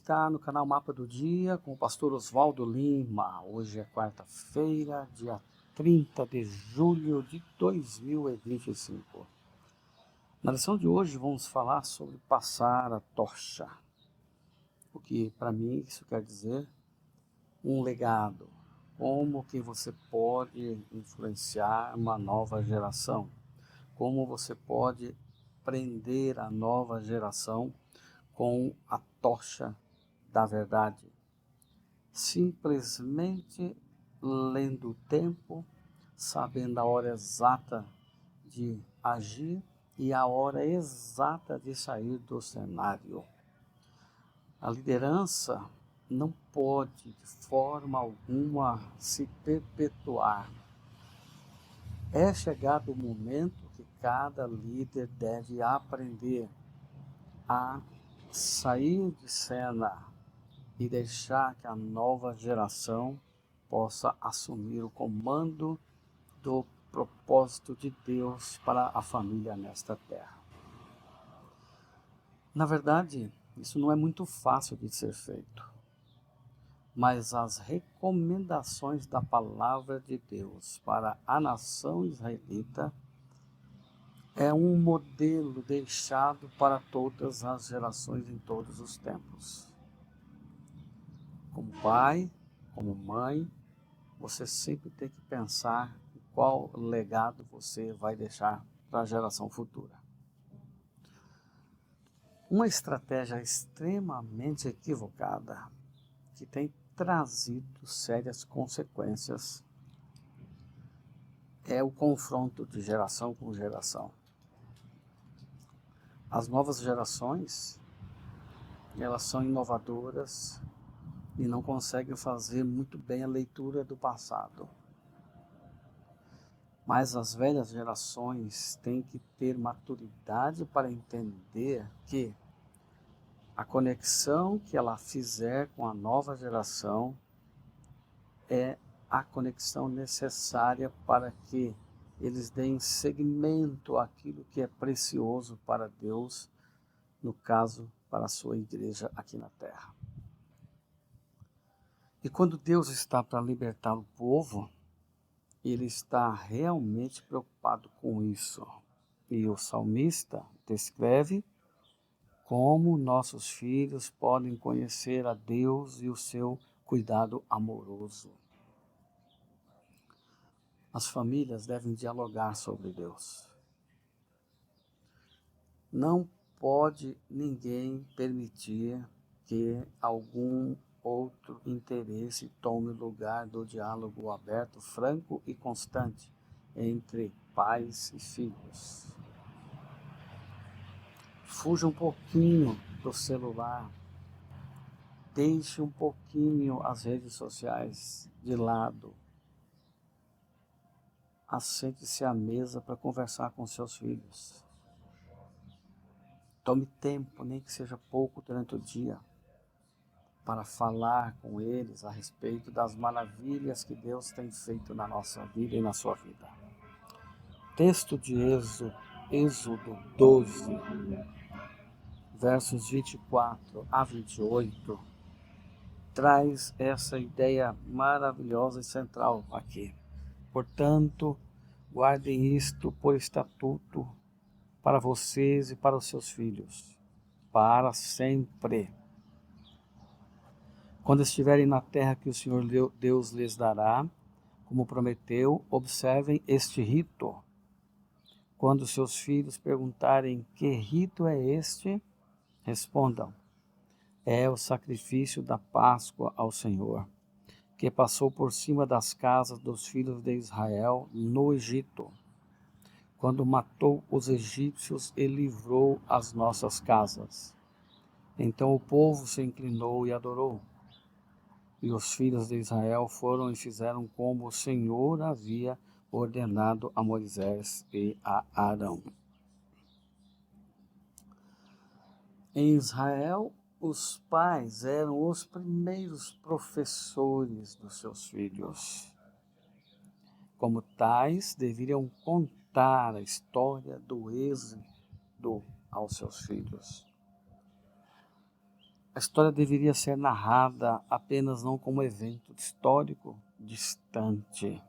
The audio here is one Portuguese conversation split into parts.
está no canal Mapa do Dia com o pastor Oswaldo Lima. Hoje é quarta-feira, dia 30 de julho de 2025. Na lição de hoje vamos falar sobre passar a tocha. O que para mim isso quer dizer um legado. Como que você pode influenciar uma nova geração? Como você pode prender a nova geração com a tocha da verdade? Simplesmente lendo o tempo, sabendo a hora exata de agir e a hora exata de sair do cenário. A liderança não pode de forma alguma se perpetuar. É chegado o momento que cada líder deve aprender a sair de cena e deixar que a nova geração possa assumir o comando do propósito de Deus para a família nesta terra. Na verdade, isso não é muito fácil de ser feito, mas as recomendações da palavra de Deus para a nação israelita é um modelo deixado para todas as gerações em todos os tempos. Como pai, como mãe, você sempre tem que pensar em qual legado você vai deixar para a geração futura. Uma estratégia extremamente equivocada que tem trazido sérias consequências é o confronto de geração com geração. As novas gerações, elas são inovadoras e não conseguem fazer muito bem a leitura do passado. Mas as velhas gerações têm que ter maturidade para entender que a conexão que ela fizer com a nova geração é a conexão necessária para que eles deem seguimento àquilo que é precioso para Deus, no caso, para a sua igreja aqui na terra. E quando Deus está para libertar o povo, Ele está realmente preocupado com isso. E o salmista descreve como nossos filhos podem conhecer a Deus e o seu cuidado amoroso. As famílias devem dialogar sobre Deus. Não pode ninguém permitir que algum outro interesse tome o lugar do diálogo aberto, franco e constante entre pais e filhos. Fuja um pouquinho do celular, deixe um pouquinho as redes sociais de lado. Assente-se à mesa para conversar com seus filhos. Tome tempo, nem que seja pouco durante o dia, para falar com eles a respeito das maravilhas que Deus tem feito na nossa vida e na sua vida. Texto de Êxodo 12, versos 24 a 28, traz essa ideia maravilhosa e central aqui. Portanto, guardem isto por estatuto para vocês e para os seus filhos, para sempre. Quando estiverem na terra que o Senhor Deus lhes dará, como prometeu, observem este rito. Quando seus filhos perguntarem que rito é este, respondam: é o sacrifício da Páscoa ao Senhor, que passou por cima das casas dos filhos de Israel no Egito, quando matou os egípcios e livrou as nossas casas. Então o povo se inclinou e adorou. E os filhos de Israel foram e fizeram como o Senhor havia ordenado a Moisés e a Arão. Em Israel, os pais eram os primeiros professores dos seus filhos. Como tais, deveriam contar a história do êxodo aos seus filhos. A história deveria ser narrada apenas não como evento histórico distante,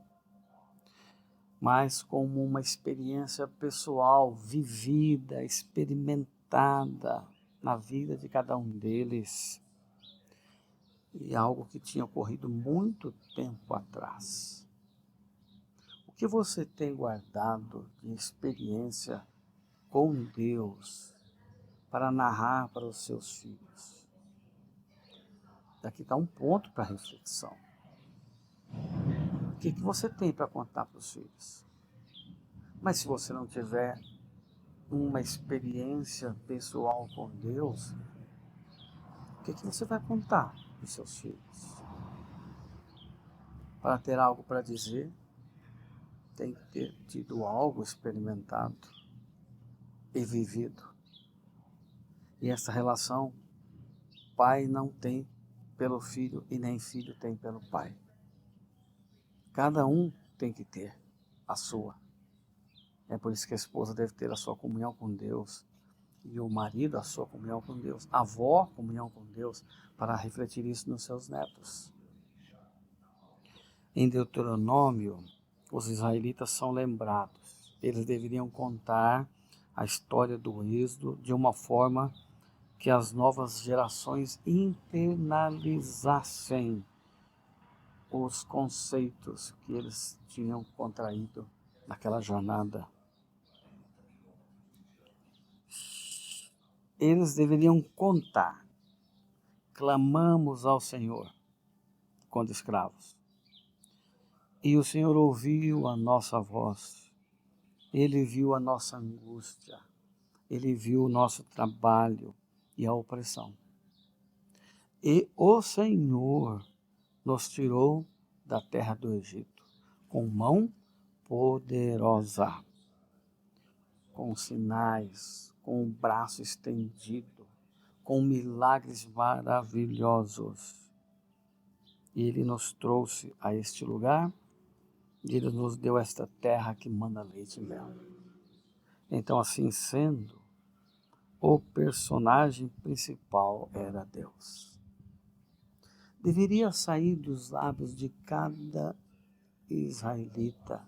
mas como uma experiência pessoal, vivida, experimentada na vida de cada um deles. E algo que tinha ocorrido muito tempo atrás. O que você tem guardado de experiência com Deus para narrar para os seus filhos? Daqui está um ponto para reflexão. O que você tem para contar para os filhos? Mas se você não tiver uma experiência pessoal com Deus, o que você vai contar para os seus filhos? Para ter algo para dizer, tem que ter tido algo experimentado e vivido. E essa relação, pai não tem pelo filho e nem filho tem pelo pai. Cada um tem que ter a sua. É por isso que a esposa deve ter a sua comunhão com Deus e o marido a sua comunhão com Deus, a avó comunhão com Deus, para refletir isso nos seus netos. Em Deuteronômio, os israelitas são lembrados. Eles deveriam contar a história do Êxodo de uma forma que as novas gerações internalizassem os conceitos que eles tinham contraído naquela jornada. Eles deveriam contar: clamamos ao Senhor quando escravos, e o Senhor ouviu a nossa voz, Ele viu a nossa angústia, Ele viu o nosso trabalho e a opressão. E o Senhor nos tirou da terra do Egito com mão poderosa, com sinais, com o braço estendido, com milagres maravilhosos. E Ele nos trouxe a este lugar, e Ele nos deu esta terra que manda leite e mel. Então, assim sendo, o personagem principal era Deus. Deveria sair dos lábios de cada israelita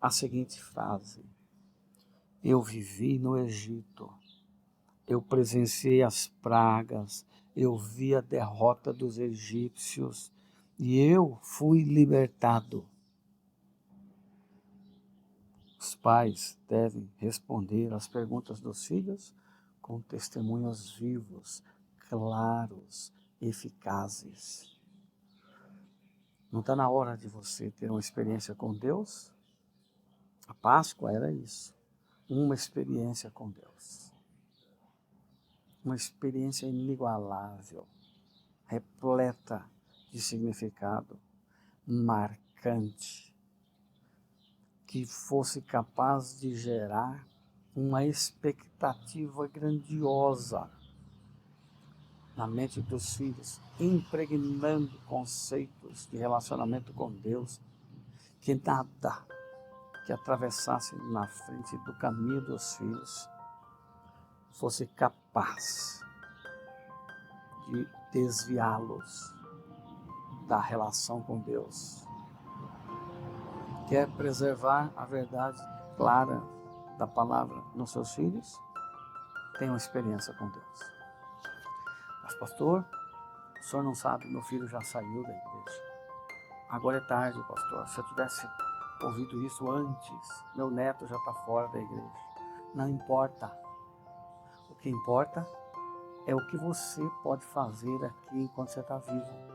a seguinte frase: eu vivi no Egito, eu presenciei as pragas, eu vi a derrota dos egípcios e eu fui libertado. Os pais devem responder às perguntas dos filhos com testemunhos vivos, claros, eficazes. Não está na hora de você ter uma experiência com Deus? A Páscoa era isso, uma experiência com Deus. Uma experiência inigualável, repleta de significado, marcante, que fosse capaz de gerar uma expectativa grandiosa na mente dos filhos, impregnando conceitos de relacionamento com Deus, que nada que atravessasse na frente do caminho dos filhos fosse capaz de desviá-los da relação com Deus. Quer preservar a verdade clara da palavra nos seus filhos? Tenha uma experiência com Deus. Mas, pastor, o senhor não sabe, meu filho já saiu da igreja. Agora é tarde, pastor. Se eu tivesse ouvido isso antes, meu neto já está fora da igreja. Não importa. O que importa é o que você pode fazer aqui enquanto você está vivo.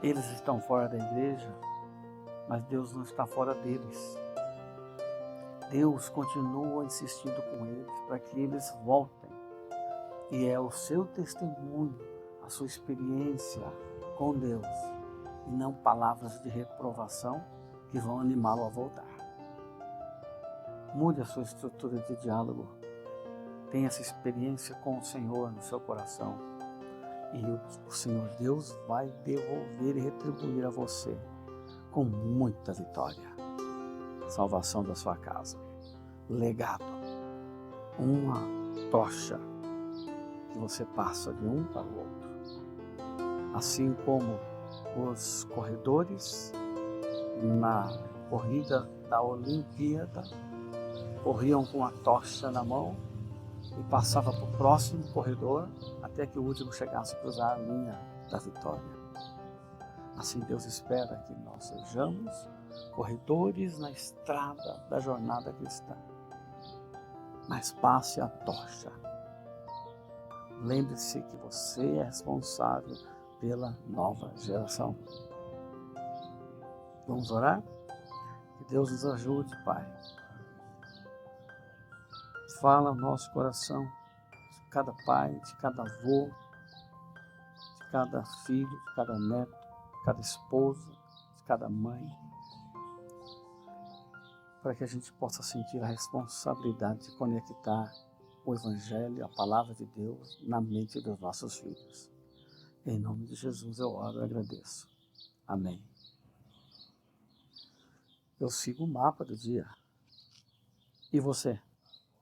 Eles estão fora da igreja, mas Deus não está fora deles. Deus continua insistindo com eles para que eles voltem. E é o seu testemunho, a sua experiência com Deus, e não palavras de reprovação que vão animá-lo a voltar. Mude a sua estrutura de diálogo. Tenha essa experiência com o Senhor no seu coração. E o Senhor Deus vai devolver e retribuir a você com muita vitória. Salvação da sua casa. Legado. Uma tocha que você passa de um para o outro. Assim como os corredores na corrida da Olimpíada corriam com a tocha na mão e passava para o próximo corredor até que o último chegasse a cruzar a linha da vitória. Assim Deus espera que nós sejamos corredores na estrada da jornada cristã. Mas passe a tocha. Lembre-se que você é responsável pela nova geração. Vamos orar? Que Deus nos ajude, Pai. Fala no nosso coração de cada pai, de cada avô, de cada filho, de cada neto, de cada esposa, de cada mãe, para que a gente possa sentir a responsabilidade de conectar o Evangelho, a Palavra de Deus, na mente dos nossos filhos. Em nome de Jesus eu oro e agradeço. Amém. Eu sigo o mapa do dia. E você?